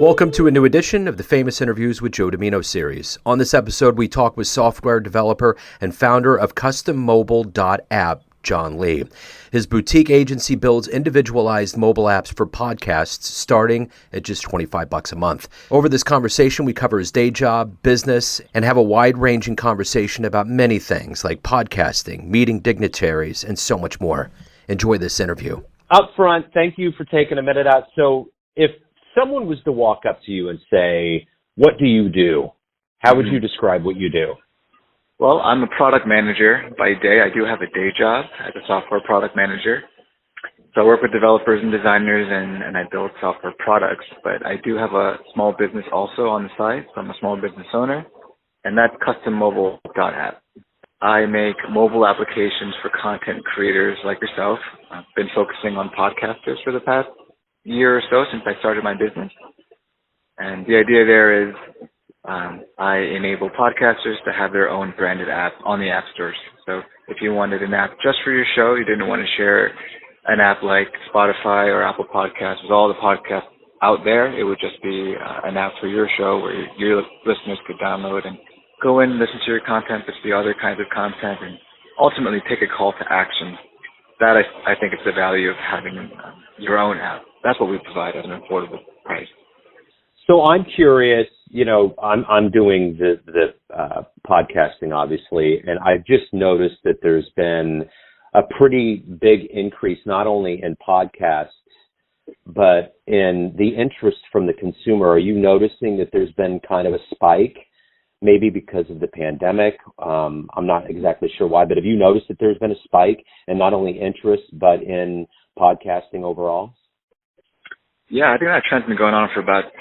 Welcome to a new edition of the Famous Interviews with Joe Dimino series. On this episode, we talk with software developer and founder of CustomMobile.app, John Lee. His boutique agency builds individualized mobile apps for podcasts starting at just $25 a month. Over this conversation, we cover his day job, business, and have a wide-ranging conversation about many things like podcasting, meeting dignitaries, and so much more. Enjoy this interview. Up front, thank you for taking a minute out. So if someone was to walk up to you and say, "What do you do?" How would you describe what you do? Well, I'm a product manager by day. I do have a day job as a software product manager. So I work with developers and designers and I build software products. But I do have a small business also on the side. So I'm a small business owner, and that's CustomMobile.app. I make mobile applications for content creators like yourself. I've been focusing on podcasters for the past year or so since I started my business. And the idea there is I enable podcasters to have their own branded app on the app stores. So if you wanted an app just for your show, you didn't want to share an app like Spotify or Apple Podcasts with all the podcasts out there, it would just be an app for your show where your listeners could download and go in and listen to your content, but see other kinds of content, and ultimately take a call to action. That I think is the value of having your own app. That's what we provide at an affordable price. So I'm curious, I'm doing the podcasting, obviously, and I've just noticed that there's been a pretty big increase, not only in podcasts, but in the interest from the consumer. Are you noticing that there's been kind of a spike, maybe because of the pandemic? I'm not exactly sure why, but have you noticed that there's been a spike in not only interest, but in podcasting overall? Yeah, I think that trend's been going on for about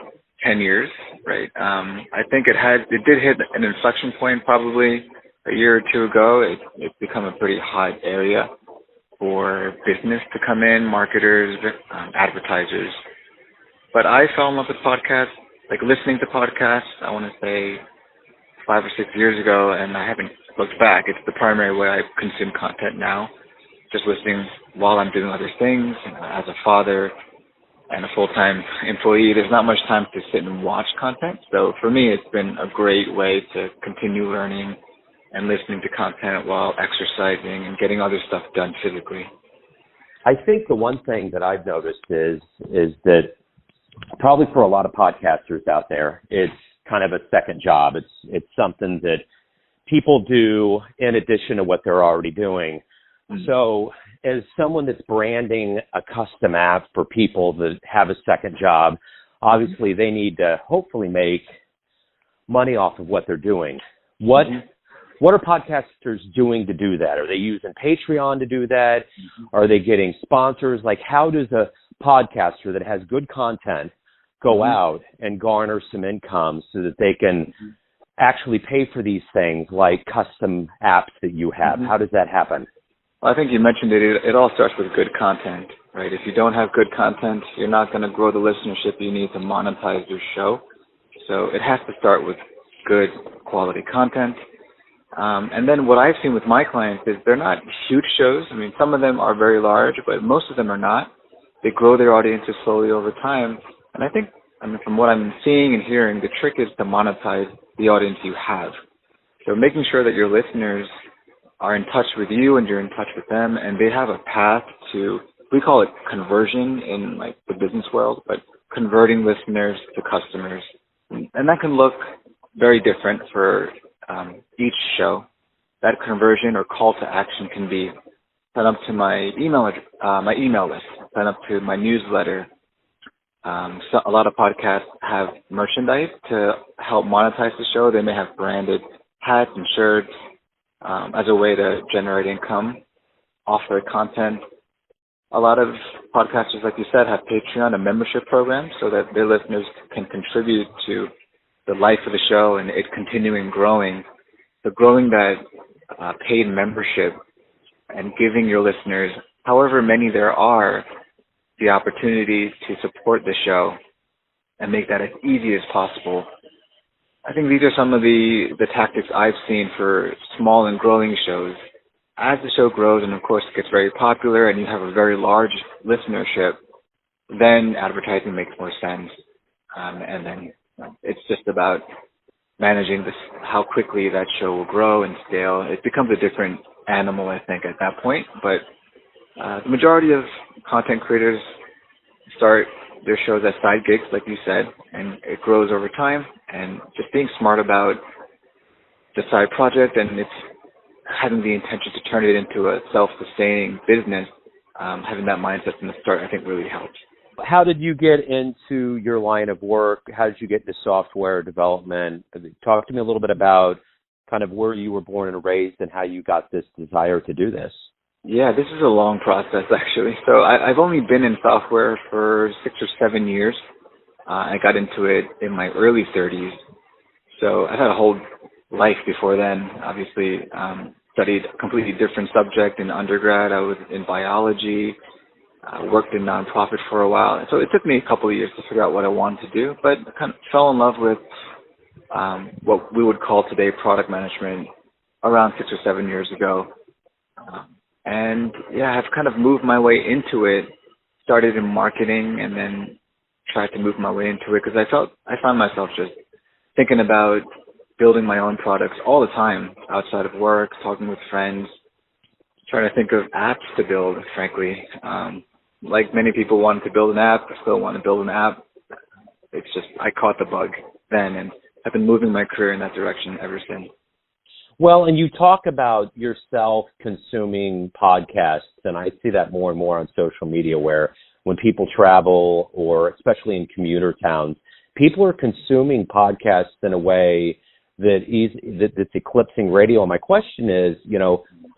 10 years, right? I think it did hit an inflection point probably a year or two ago. It's become a pretty hot area for business to come in, marketers, advertisers. But I fell in love with podcasts, like listening to podcasts, I want to say 5 or 6 years ago, and I haven't looked back. It's the primary way I consume content now, just listening while I'm doing other things. As a father and a full-time employee, there's not much time to sit and watch content. So for me, it's been a great way to continue learning and listening to content while exercising and getting other stuff done physically. I think the one thing that I've noticed is that probably for a lot of podcasters out there, it's kind of a second job. It's something that people do in addition to what they're already doing. Mm-hmm. So as someone that's branding a custom app for people that have a second job, obviously they need to hopefully make money off of what they're doing. What are podcasters doing to do that? Are they using Patreon to do that? Are they getting sponsors? Like, how does a podcaster that has good content go out and garner some income so that they can actually pay for these things like custom apps that you have? How does that happen? Well, I think you mentioned it. It all starts with good content, right? If you don't have good content, you're not going to grow the listenership you need to monetize your show. So it has to start with good quality content. And then what I've seen with my clients is they're not huge shows. I mean, some of them are very large, but most of them are not. They grow their audiences slowly over time. And I think, from what I'm seeing and hearing, the trick is to monetize the audience you have. So making sure that your listeners are in touch with you and you're in touch with them, and they have a path to, we call it conversion in like the business world, but converting listeners to customers. And that can look very different for each show. That conversion or call to action can be sign up to my email list, sign up to my newsletter. So a lot of podcasts have merchandise to help monetize the show. They may have branded hats and shirts as a way to generate income off their content. A lot of podcasters, like you said, have Patreon, a membership program, so that their listeners can contribute to the life of the show and it continuing growing. So growing that paid membership and giving your listeners, however many there are, the opportunity to support the show and make that as easy as possible. I think these are some of the tactics I've seen for small and growing shows. As the show grows and, of course, it gets very popular and you have a very large listenership, then advertising makes more sense. and then it's just about managing this, how quickly that show will grow and scale. It becomes a different animal, I think, at that point. But the majority of content creators start their shows as side gigs, like you said, and it grows over time. And just being smart about the side project, and it's having the intention to turn it into a self-sustaining business, having that mindset from the start, I think really helps. How did you get into your line of work? How did you get into software development? Talk to me a little bit about kind of where you were born and raised and how you got this desire to do this. Yeah, this is a long process, actually. So I've only been in software for 6 or 7 years. I got into it in my early 30s. So I've had a whole life before then. Obviously, studied a completely different subject in undergrad. I was in biology. Worked in nonprofit for a while. So it took me a couple of years to figure out what I wanted to do, but I kind of fell in love with what we would call today product management around 6 or 7 years ago. And yeah, I've kind of moved my way into it, started in marketing and then tried to move my way into it because I found myself just thinking about building my own products all the time outside of work, talking with friends, trying to think of apps to build, frankly. Like many people wanted to build an app, I still want to build an app. It's just, I caught the bug then, and I've been moving my career in that direction ever since. Well, and you talk about yourself consuming podcasts, and I see that more and more on social media where when people travel, or especially in commuter towns, people are consuming podcasts in a way that's eclipsing radio. And my question is,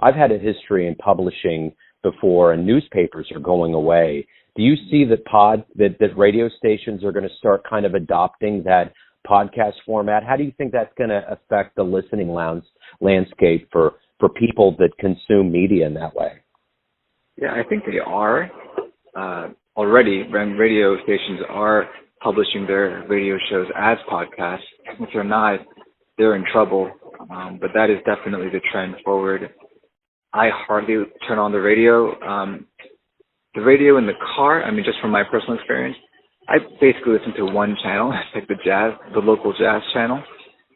I've had a history in publishing before, and newspapers are going away. Do you see that radio stations are going to start kind of adopting that podcast format? How do you think that's going to affect the listening landscape for people that consume media in that way? Yeah, I think they are already. Radio stations are publishing their radio shows as podcasts. If they're not, they're in trouble. But that is definitely the trend forward. I hardly turn on the radio. The radio in the car, just from my personal experience, I basically listen to one channel, like the local jazz channel.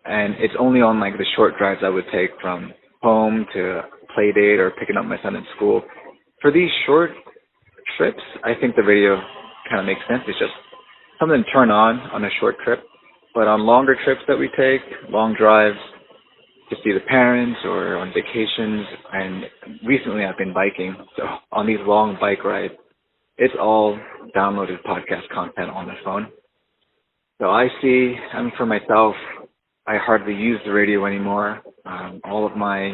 And it's only on like the short drives I would take from home to play date or picking up my son at school. For these short trips, I think the radio kind of makes sense. It's just something to turn on a short trip. But on longer trips that we take, long drives, to see the parents or on vacations, and recently I've been biking, so on these long bike rides, it's all downloaded podcast content on the phone. So for myself, I hardly use the radio anymore. All of my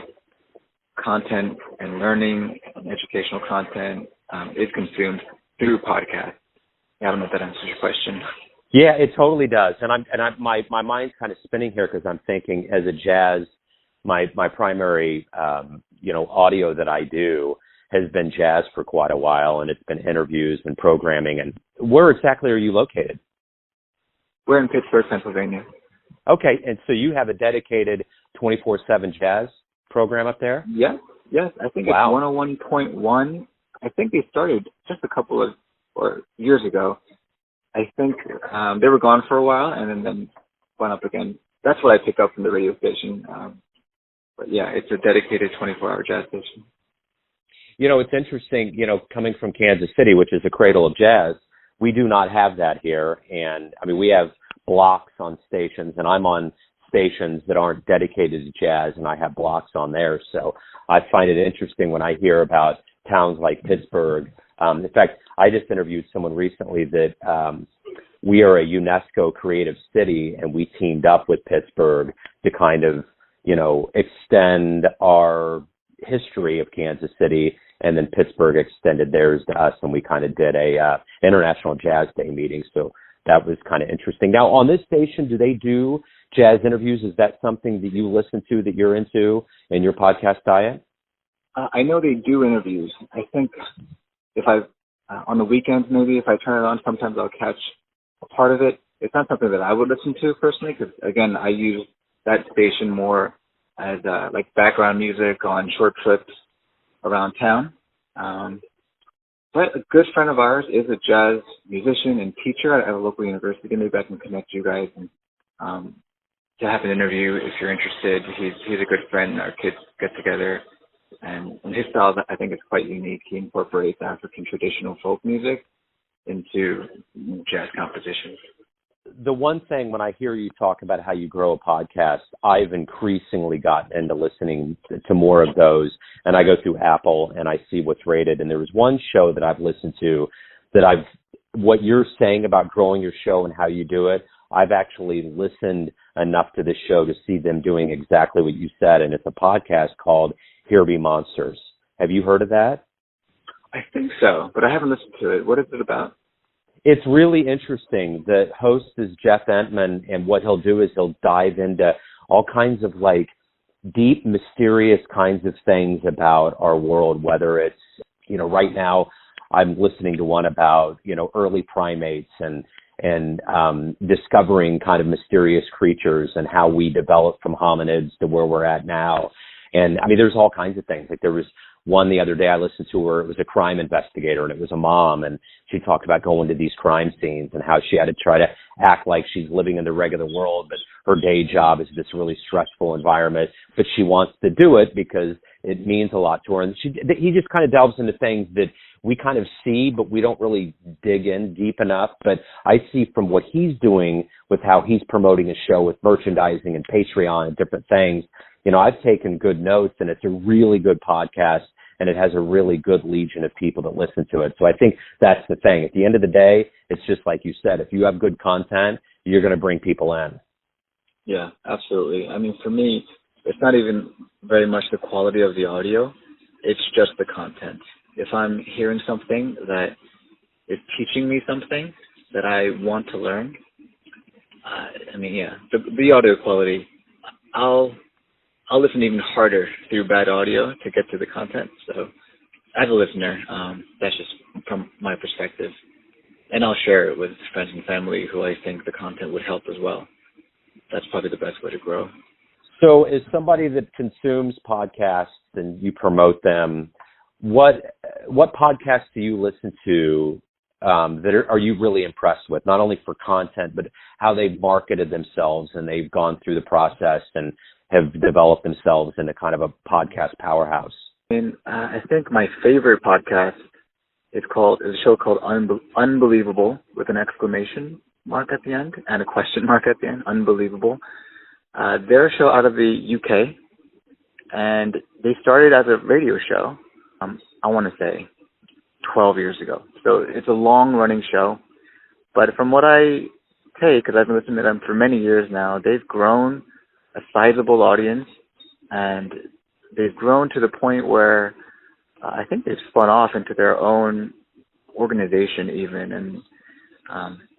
content and learning and educational content is consumed through podcasts. Yeah, I don't know if that answers your question. Yeah, it totally does. My mind's kind of spinning here because I'm thinking as a jazz, my primary, audio that I do has been jazz for quite a while, and it's been interviews and programming. And where exactly are you located? We're in Pittsburgh, Pennsylvania. Okay, and so you have a dedicated 24/7 jazz program up there? Yes. I think It's 101.1. I think they started just a couple of years ago. I think they were gone for a while and then went up again. That's what I pick up from the radio station. But yeah, it's a dedicated 24-hour jazz station. It's interesting, coming from Kansas City, which is a cradle of jazz, we do not have that here. And we have blocks on stations, and I'm on stations that aren't dedicated to jazz, and I have blocks on there. So I find it interesting when I hear about towns like Pittsburgh. In fact, I just interviewed someone recently that we are a UNESCO creative city, and we teamed up with Pittsburgh to kind of, extend our history of Kansas City, and then Pittsburgh extended theirs to us, and we kind of did a International Jazz Day meeting. So that was kind of interesting. Now, on this station, do they do jazz interviews? Is that something that you listen to, that you're into in your podcast diet? I know they do interviews. I think if on the weekends, maybe if I turn it on, sometimes I'll catch a part of it. It's not something that I would listen to personally, because again, I use that station more as like background music on short trips around town. But a good friend of ours is a jazz musician and teacher at a local university. Maybe I can connect you guys and to have an interview if you're interested. He's a good friend. Our kids get together, and his style, I think, is quite unique. He incorporates African traditional folk music into jazz compositions. The one thing when I hear you talk about how you grow a podcast, I've increasingly gotten into listening to more of those, and I go through Apple and I see what's rated. And there was one show that I've listened to that what you're saying about growing your show and how you do it, I've actually listened enough to this show to see them doing exactly what you said. And it's a podcast called Here Be Monsters. Have you heard of that? I think so, but I haven't listened to it. What is it about? It's really interesting. The host is Jeff Entman, and what he'll do is he'll dive into all kinds of like deep, mysterious kinds of things about our world, whether it's, right now I'm listening to one about, early primates and discovering kind of mysterious creatures and how we developed from hominids to where we're at now. And I mean, there's all kinds of things. Like there was one the other day I listened to where it was a crime investigator and it was a mom, and she talked about going to these crime scenes and how she had to try to act like she's living in the regular world, but her day job is this really stressful environment, but she wants to do it because it means a lot to her. And he just kind of delves into things that we kind of see, but we don't really dig in deep enough. But I see from what he's doing with how he's promoting his show with merchandising and Patreon and different things, I've taken good notes, and it's a really good podcast, and it has a really good legion of people that listen to it. So I think that's the thing. At the end of the day, it's just like you said, if you have good content, you're going to bring people in. Yeah, absolutely. I mean, for me, it's not even very much the quality of the audio. It's just the content. If I'm hearing something that is teaching me something that I want to learn, the audio quality, I'll listen even harder through bad audio to get to the content. So as a listener, that's just from my perspective. And I'll share it with friends and family who I think the content would help as well. That's probably the best way to grow. So as somebody that consumes podcasts and you promote them, what podcasts do you listen to that are you really impressed with, not only for content, but how they've marketed themselves and they've gone through the process and have developed themselves into kind of a podcast powerhouse? And I think my favorite podcast is a show called Unbelievable, with an exclamation mark at the end and a question mark at the end. Unbelievable. They're a show out of the UK, and they started as a radio show, I want to say 12 years ago. So it's a long-running show. But from what I take, because I've been listening to them for many years now, they've grown a sizable audience, and they've grown to the point where I think they've spun off into their own organization even, and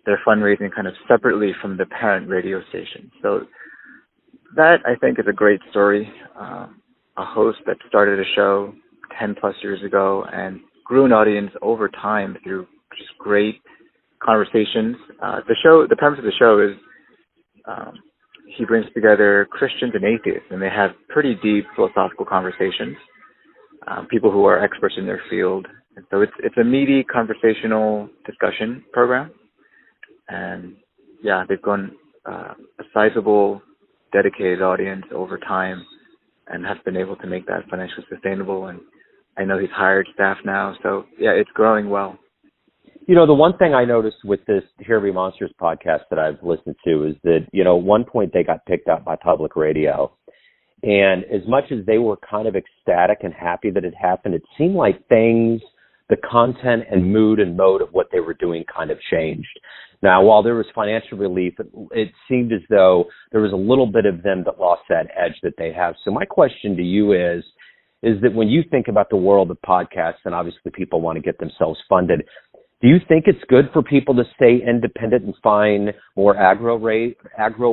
they're fundraising kind of separately from the parent radio station. So that, I think, is a great story. A host that started a show 10 plus years ago and grew an audience over time through just great conversations. The premise of the show is he brings together Christians and atheists, and they have pretty deep philosophical conversations, people who are experts in their field. And so it's a meaty conversational discussion program. And yeah, they've grown a sizable, dedicated audience over time and have been able to make that financially sustainable. And I know he's hired staff now. So yeah, it's growing well. The one thing I noticed with this Here Be Monsters podcast that I've listened to is that, at one point they got picked up by public radio. And as much as they were kind of ecstatic and happy that it happened, it seemed like the content and mood and mode of what they were doing kind of changed. Now, while there was financial relief, it seemed as though there was a little bit of them that lost that edge that they have. So my question to you is that when you think about the world of podcasts, and obviously people want to get themselves funded, do you think it's good for people to stay independent and find more aggro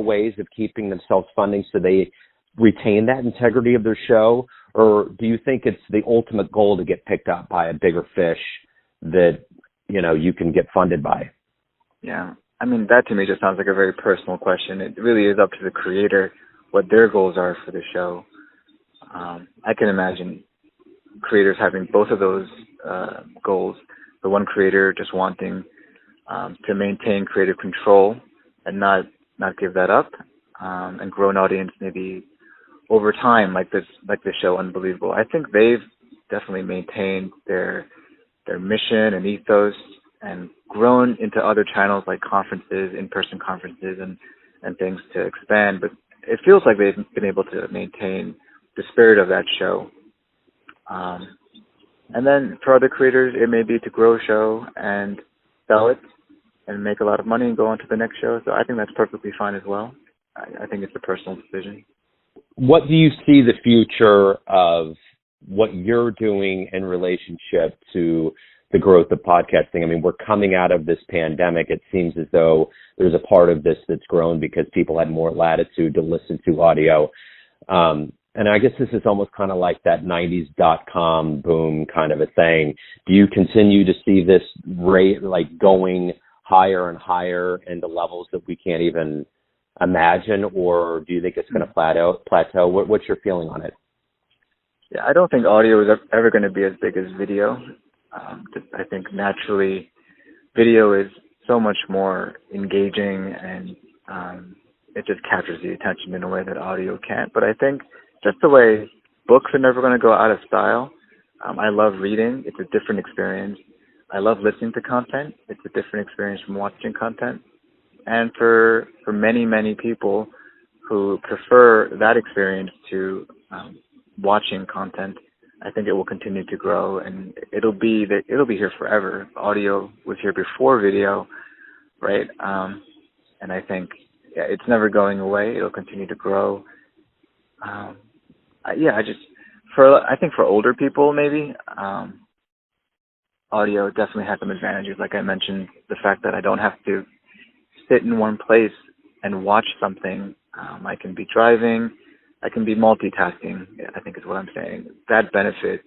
ways of keeping themselves funding so they retain that integrity of their show? Or do you think it's the ultimate goal to get picked up by a bigger fish that, you can get funded by? Yeah. I mean, that to me just sounds like a very personal question. It really is up to the creator what their goals are for the show. I can imagine creators having both of those goals. the one creator just wanting to maintain creative control and not give that up, and grow an audience maybe over time, like the show Unbelievable. I think they've definitely maintained their mission and ethos and grown into other channels like conferences, in-person conferences, and things to expand. But it feels like they've been able to maintain the spirit of that show. And then for other creators, it may be to grow a show and sell it and make a lot of money and go on to the next show. So I think that's perfectly fine as well. I think it's a personal decision. What do you see the future of what you're doing in relationship to the growth of podcasting? I mean, we're coming out of this pandemic. It seems as though there's a part of this that's grown because people had more latitude to listen to audio. And I guess this is almost kind of like that 90s .com boom kind of a thing. Do you continue to see this rate like going higher and higher into levels that we can't even imagine, or do you think it's going to plateau? What's your feeling on it? Yeah, I don't think audio is ever going to be as big as video. I think naturally video is so much more engaging, and it just captures the attention in a way that audio can't. But I think just the way books are never going to go out of style. I love reading. It's a different experience. I love listening to content. It's a different experience from watching content. And for many, many people who prefer that experience to watching content, I think it will continue to grow, and it'll be here forever. Audio was here before video, right? And I think it's never going away. It'll continue to grow. I think for older people maybe, audio definitely has some advantages. Like I mentioned, the fact that I don't have to sit in one place and watch something. I can be driving. I can be multitasking, I think is what I'm saying. That benefit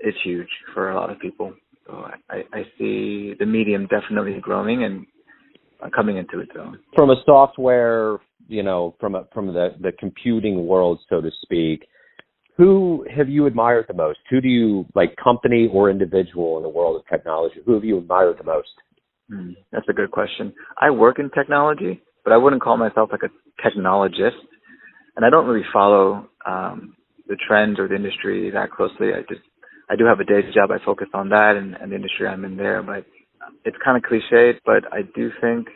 is huge for a lot of people. So I see the medium definitely growing and coming into its own. From a software, from the computing world, so to speak, who have you admired the most? Who do you, like, company or individual in the world of technology, who have you admired the most? That's a good question. I work in technology, but I wouldn't call myself like a technologist. And I don't really follow the trends or the industry that closely. I do have a day job. I focus on that and the industry I'm in there. But it's kind of cliched, but I do think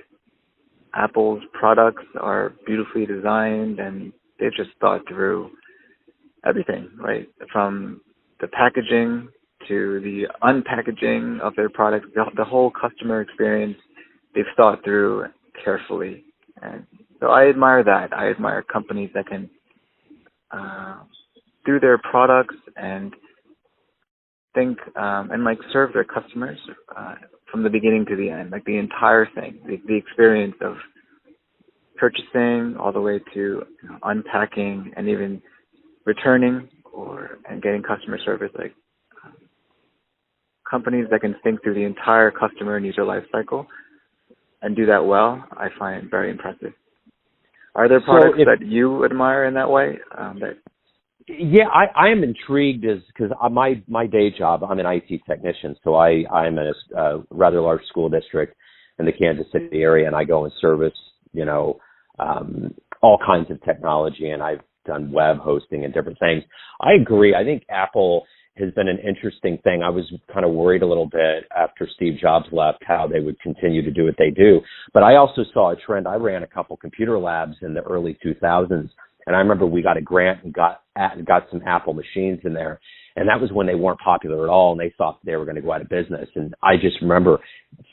Apple's products are beautifully designed, and they've just thought through everything, right? From the packaging to the unpackaging of their products, the whole customer experience, they've thought through carefully. And so I admire that. I admire companies that can do their products and think and serve their customers from the beginning to the end, like the entire thing, the experience of purchasing all the way to unpacking and even returning and getting customer service. Like companies that can think through the entire customer and user life cycle and do that well, I find very impressive. Are there products that you admire in that way? Yeah, I am intrigued because my day job, I'm an IT technician, so I'm in a rather large school district in the Kansas City area, and I go and service, all kinds of technology, and I've done web hosting and different things. I agree. I think Apple has been an interesting thing. I was kind of worried a little bit after Steve Jobs left how they would continue to do what they do. But I also saw a trend. I ran a couple computer labs in the early 2000s, and I remember we got a grant and got some Apple machines in there. And that was when they weren't popular at all, and they thought they were going to go out of business. And I just remember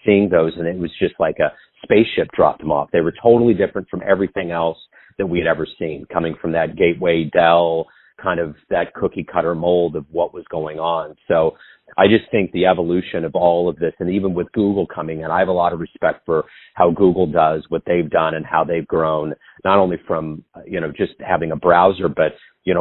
seeing those, and it was just like a spaceship dropped them off. They were totally different from everything else that we had ever seen, coming from that Gateway Dell kind of that cookie cutter mold of what was going on. So I just think the evolution of all of this, and even with Google coming in, I have a lot of respect for how Google does what they've done and how they've grown, not only from, just having a browser, but,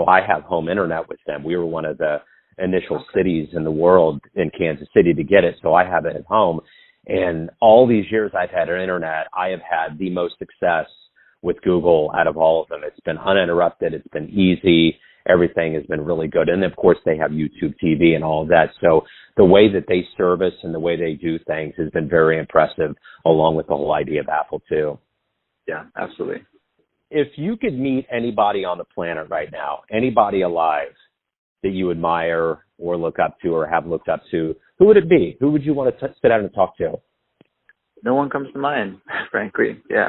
I have home internet with them. We were one of the initial cities in the world in Kansas City to get it. So I have it at home. And all these years I've had internet, I have had the most success with Google out of all of them. It's been uninterrupted. It's been easy. everything has been really good. And of course, they have YouTube TV and all of that. So the way that they service and the way they do things has been very impressive, along with the whole idea of Apple too. Yeah, absolutely. If you could meet anybody on the planet right now, anybody alive that you admire or look up to or have looked up to, who would it be? Who would you want to sit down and talk to? No one comes to mind, frankly. Yeah,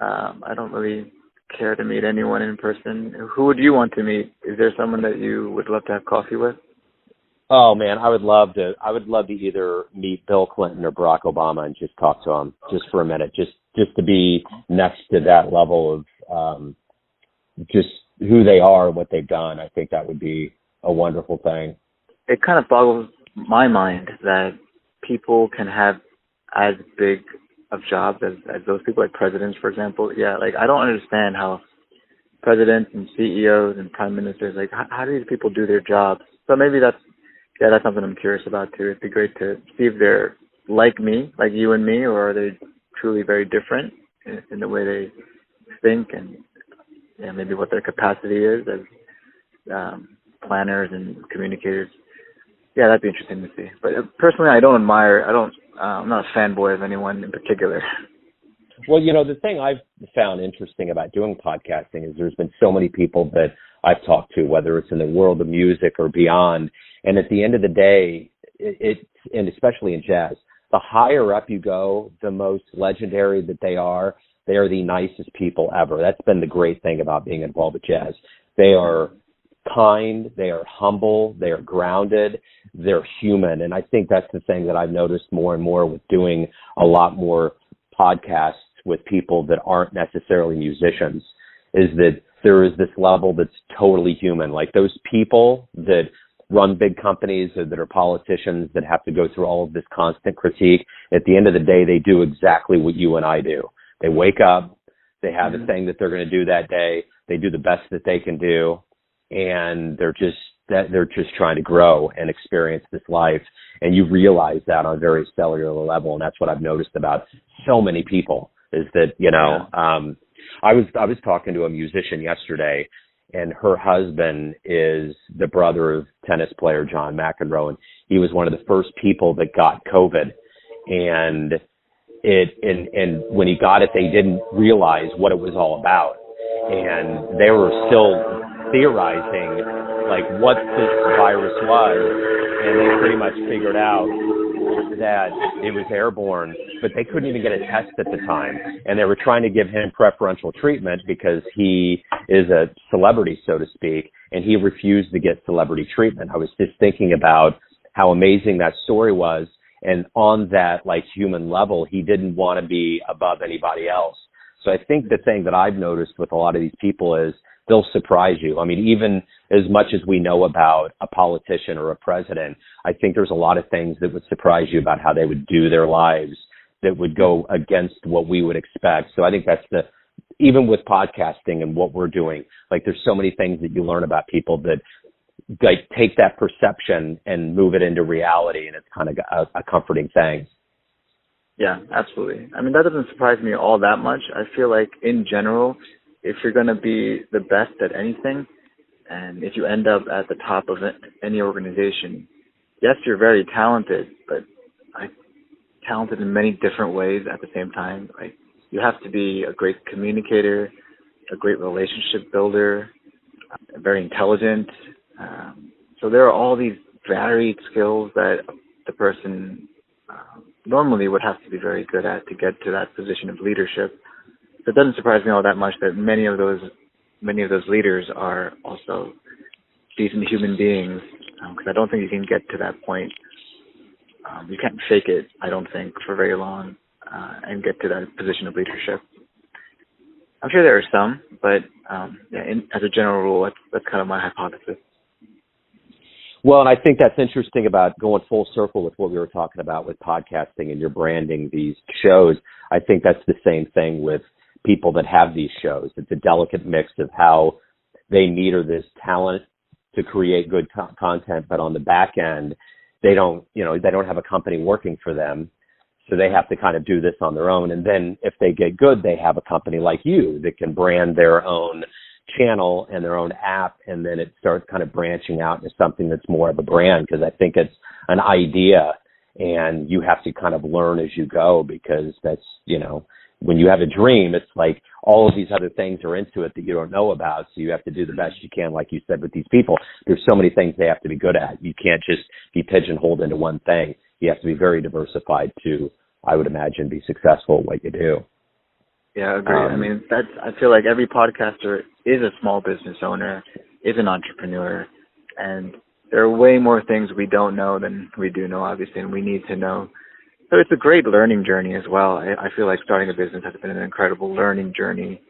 I don't really care to meet anyone in person. Who would you want to meet? Is there someone that you would love to have coffee with? Oh man, I would love to either meet Bill Clinton or Barack Obama and just talk to them just for a minute, just to be next to that level of just who they are, what they've done. I think that would be a wonderful thing. It kind of boggles my mind that people can have as big of jobs as those people, like presidents, for example. Yeah, like I don't understand how presidents and CEOs and prime ministers, like how do these people do their jobs? So maybe that's something I'm curious about too. It'd be great to see if they're like me, like you and me, or are they truly very different in the way they think and maybe what their capacity is as planners and communicators. Yeah, that'd be interesting to see. But personally, I'm not a fanboy of anyone in particular. Well, the thing I've found interesting about doing podcasting is there's been so many people that I've talked to, whether it's in the world of music or beyond. And at the end of the day, and especially in jazz, the higher up you go, the most legendary that they are the nicest people ever. That's been the great thing about being involved with jazz. They are kind, they are humble, they are grounded, they're human. And I think that's the thing that I've noticed more and more with doing a lot more podcasts with people that aren't necessarily musicians, is that there is this level that's totally human. Like those people that run big companies or that are politicians that have to go through all of this constant critique, at the end of the day, they do exactly what you and I do. They wake up, they have a thing that they're going to do that day, they do the best that they can do, and they're just trying to grow and experience this life. And you realize that on a very cellular level, and that's what I've noticed about so many people is that, I was talking to a musician yesterday, and her husband is the brother of tennis player John McEnroe, and he was one of the first people that got COVID. And when he got it, they didn't realize what it was all about, and they were still theorizing like what this virus was, and they pretty much figured out that it was airborne, but they couldn't even get a test at the time, and they were trying to give him preferential treatment because he is a celebrity, so to speak, and he refused to get celebrity treatment. I was just thinking about how amazing that story was, and on that like human level, he didn't want to be above anybody else. So I think the thing that I've noticed with a lot of these people is they'll surprise you. I mean, even as much as we know about a politician or a president, I think there's a lot of things that would surprise you about how they would do their lives that would go against what we would expect. So I think that's even with podcasting and what we're doing, like there's so many things that you learn about people that like take that perception and move it into reality, and it's kind of a comforting thing. Yeah, absolutely. I mean, that doesn't surprise me all that much. I feel like in general, if you're going to be the best at anything, and if you end up at the top of any organization, yes, you're very talented, but like talented in many different ways at the same time. Like you have to be a great communicator, a great relationship builder, very intelligent. So there are all these varied skills that the person normally would have to be very good at to get to that position of leadership. So it doesn't surprise me all that much that many of those leaders are also decent human beings, because I don't think you can get to that point. You can't fake it, I don't think, for very long and get to that position of leadership. I'm sure there are some, but as a general rule, that's kind of my hypothesis. Well, and I think that's interesting about going full circle with what we were talking about with podcasting and your branding these shows. I think that's the same thing with people that have these shows. It's a delicate mix of how they meter this talent to create good content, but on the back end, they don't have a company working for them. So they have to kind of do this on their own. And then if they get good, they have a company like you that can brand their own channel and their own app, and then it starts kind of branching out into something that's more of a brand, because I think it's an idea and you have to kind of learn as you go, because that's, when you have a dream, it's like all of these other things are into it that you don't know about. So you have to do the best you can. Like you said, with these people, there's so many things they have to be good at. You can't just be pigeonholed into one thing. You have to be very diversified to, I would imagine, be successful at what you do. Yeah, I agree. I feel like every podcaster is a small business owner, is an entrepreneur, and there are way more things we don't know than we do know, obviously, and we need to know. So it's a great learning journey as well. I feel like starting a business has been an incredible learning journey,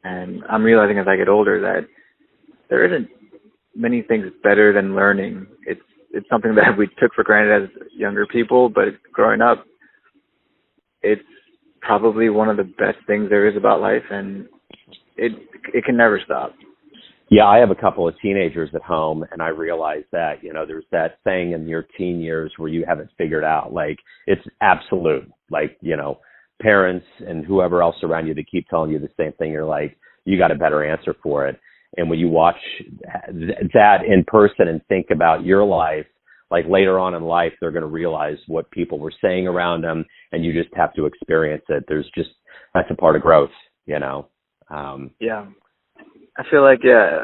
and I'm realizing as I get older that there isn't many things better than learning. It's something that we took for granted as younger people, but growing up, it's probably one of the best things there is about life, and it can never stop. Yeah, I have a couple of teenagers at home, and I realize that, there's that saying in your teen years where you haven't figured out, like, it's absolute. Like, parents and whoever else around you that keep telling you the same thing, you're like, you got a better answer for it. And when you watch that in person and think about your life, like later on in life, they're going to realize what people were saying around them, and you just have to experience it. That's a part of growth, Yeah. I feel like,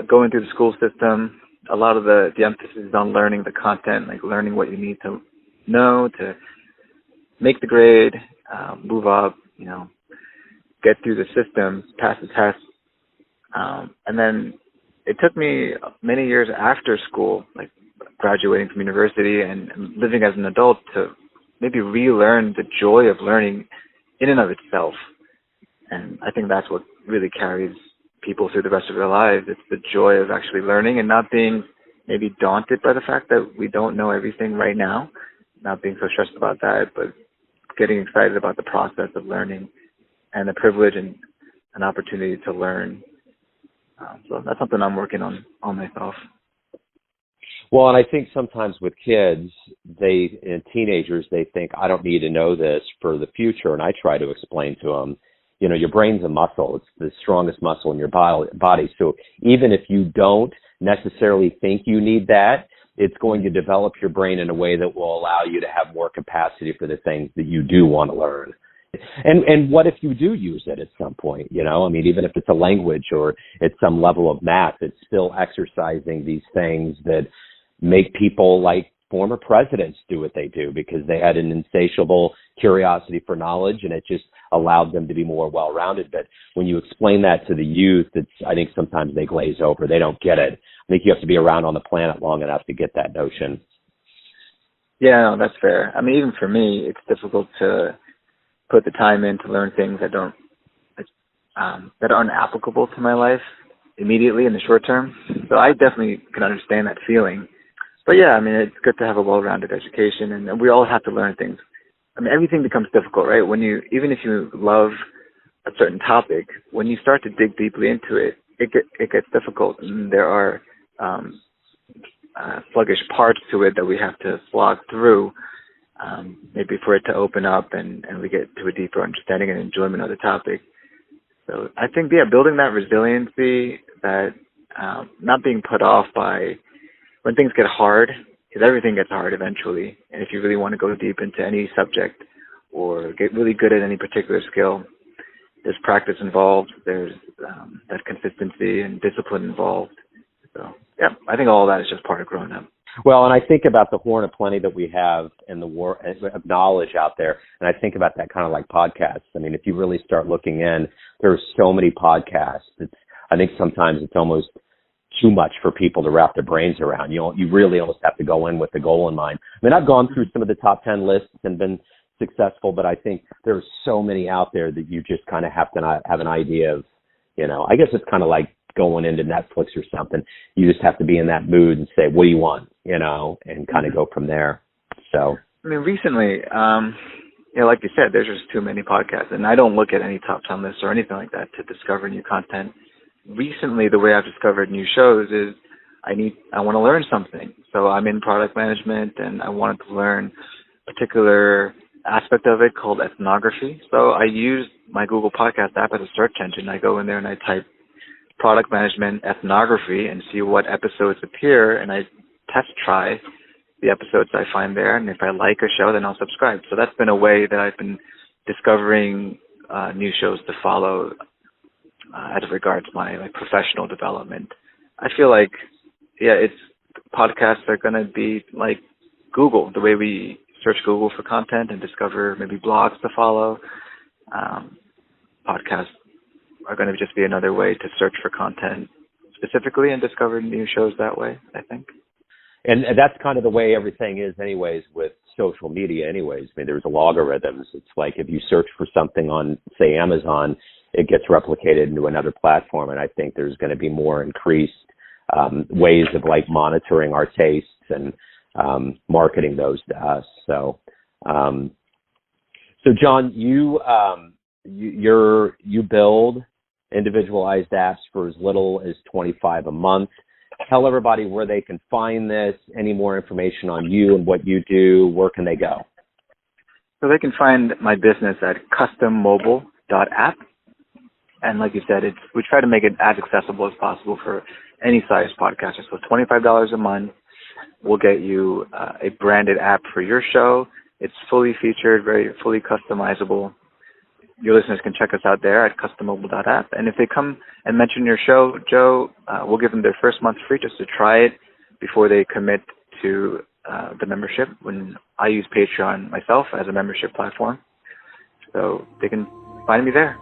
going through the school system, a lot of the emphasis is on learning the content, like learning what you need to know to make the grade, move up, get through the system, pass the test. And then it took me many years after school, like graduating from university and living as an adult, to maybe relearn the joy of learning in and of itself. And I think that's what really carries people through the rest of their lives. It's the joy of actually learning and not being maybe daunted by the fact that we don't know everything right now, not being so stressed about that, but getting excited about the process of learning and the privilege and an opportunity to learn. So that's something I'm working on myself. Well, and I think sometimes with kids, and teenagers, they think, I don't need to know this for the future. And I try to explain to them, your brain's a muscle. It's the strongest muscle in your body. So even if you don't necessarily think you need that, it's going to develop your brain in a way that will allow you to have more capacity for the things that you do want to learn. And what if you do use it at some point, even if it's a language or it's some level of math, it's still exercising these things that make people like former presidents do what they do, because they had an insatiable curiosity for knowledge, and it just allowed them to be more well-rounded. But when you explain that to the youth, I think sometimes they glaze over. They don't get it. I think you have to be around on the planet long enough to get that notion. Yeah, no, that's fair. Even for me, it's difficult to put the time in to learn things that aren't applicable to my life immediately in the short term. So I definitely can understand that feeling. But yeah, it's good to have a well-rounded education, and we all have to learn things. Everything becomes difficult, right? Even if you love a certain topic, when you start to dig deeply into it, it gets difficult, and there are sluggish parts to it that we have to slog through, maybe for it to open up and we get to a deeper understanding and enjoyment of the topic. So I think, building that resiliency, that not being put off by when things get hard, because everything gets hard eventually. And if you really want to go deep into any subject or get really good at any particular skill, there's practice involved. There's that consistency and discipline involved. So, I think all of that is just part of growing up. Well, and I think about the horn of plenty that we have and the war of knowledge out there, and I think about that kind of like podcasts. If you really start looking in, there's so many podcasts. I think sometimes it's almost too much for people to wrap their brains around. You really almost have to go in with the goal in mind. I've gone through some of the top 10 lists and been successful, but I think there's so many out there that you just kind of have to have an idea of, I guess it's kind of like going into Netflix or something. You just have to be in that mood and say, what do you want, and kind of go from there. So, recently, like you said, there's just too many podcasts, and I don't look at any top 10 lists or anything like that to discover new content. Recently, the way I've discovered new shows is I want to learn something. So I'm in product management, and I wanted to learn a particular aspect of it called ethnography. So I use my Google Podcast app as a search engine. I go in there and I type product management ethnography and see what episodes appear, and I test try the episodes I find there, and if I like a show, then I'll subscribe. So that's been a way that I've been discovering new shows to follow as regards my professional development. I feel like, podcasts are going to be like Google, the way we search Google for content and discover maybe blogs to follow. Podcasts are going to just be another way to search for content specifically and discover new shows that way, I think. And that's kind of the way everything is anyways with social media anyways. I mean, there's logarithms. It's like if you search for something on, say, Amazon, it gets replicated into another platform. And I think there's going to be more increased ways of like monitoring our tastes and marketing those to us. So John, you build individualized apps for as little as $25 a month. Tell everybody where they can find this, any more information on you and what you do. Where can they go? So they can find my business at custommobile.app. And like you said, we try to make it as accessible as possible for any size podcaster. So $25 a month will get you a branded app for your show. It's fully featured, very fully customizable. Your listeners can check us out there at custommobile.app. And if they come and mention your show, Joe, we'll give them their first month free just to try it before they commit to the membership. When I use Patreon myself as a membership platform. So they can find me there.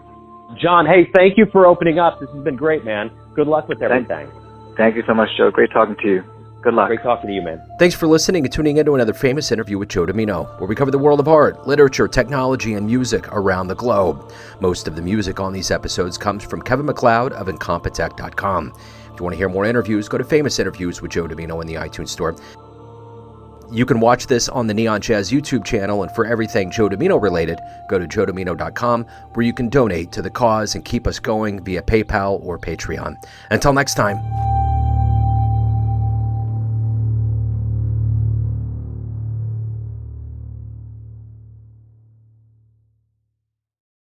John, hey, thank you for opening up. This has been great, man. Good luck with everything. Thank you so much, Joe. Great talking to you. Good luck. Great talking to you, man. Thanks for listening and tuning into another famous interview with Joe Dimino, where we cover the world of art, literature, technology, and music around the globe. Most of the music on these episodes comes from Kevin MacLeod of Incompetech.com. If you want to hear more interviews, go to Famous Interviews with Joe Dimino in the iTunes Store. You can watch this on the Neon Jazz YouTube channel, and for everything Joe Dimino related, go to joedimino.com, where you can donate to the cause and keep us going via PayPal or Patreon. Until next time.